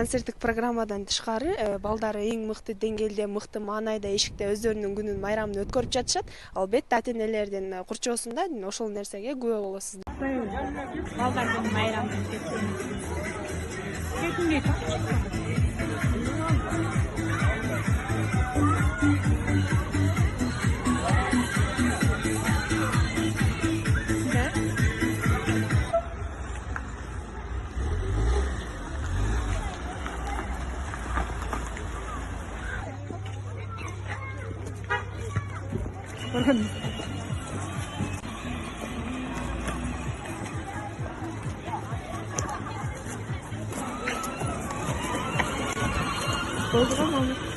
концерттик программадан тышкары балдар эң мыкты деңгээлде, мыкты маанайда эшикте өздөрүнүн күнүн, майрамын өткөрүп жатышат. Албетте ата-энелердин курчоосунда ошол нерсеге күбө болосуздар. Балдардын майрамын Болду го мама.